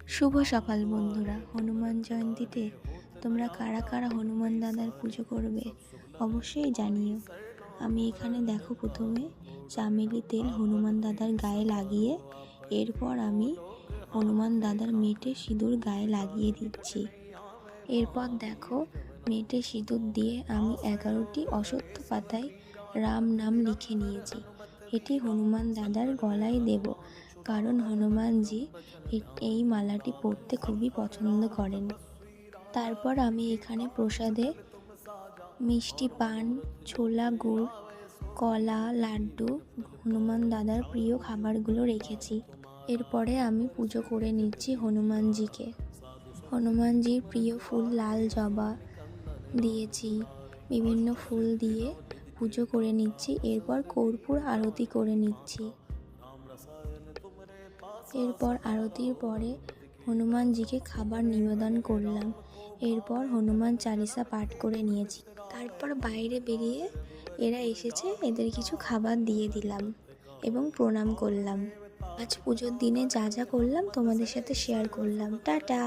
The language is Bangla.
শুভ সকাল বন্ধুরা। হনুমান জয়ন্তীতে তোমরা কারা কারা হনুমান দাদার পুজো করবে অবশ্যই জানিও। আমি এখানে দেখো প্রথমে চামেলি তেল হনুমান দাদার গায়ে লাগিয়ে এরপর আমি হনুমান দাদার মেটে সিঁদুর গায়ে লাগিয়ে দিচ্ছি। এরপর দেখো মেটে সিঁদুর দিয়ে আমি 11টি অশ্বত্থ পাতায় রাম নাম লিখে নিয়েছি। এটি হনুমান দাদার গলায় দেব, কারণ হনুমানজি এই মালাটি পরতে খুবই পছন্দ করেন। তারপর আমি এখানে প্রসাদে মিষ্টি পান, ছোলা গুড়, কলা, লাড্ডু, হনুমান দাদার প্রিয় খাবারগুলো রেখেছি। এরপরে আমি পুজো করে নিচ্ছি হনুমানজিকে। হনুমানজির প্রিয় ফুল লাল জবা দিয়েছি, বিভিন্ন ফুল দিয়ে পুজো করে নিচ্ছি। এরপর কর্পূর আরতি করে নিচ্ছি। এরপর আরতির পরে হনুমানজিকে খাবার নিবেদন করলাম। এরপর হনুমান চালিসা পাঠ করে নিয়েছি। তারপর বাইরে বেরিয়ে এরা এসেছে, এদের কিছু খাবার দিয়ে দিলাম এবং প্রণাম করলাম। আজ পুজোর দিনে যা যা করলাম তোমাদের সাথে শেয়ার করলাম। টাটা।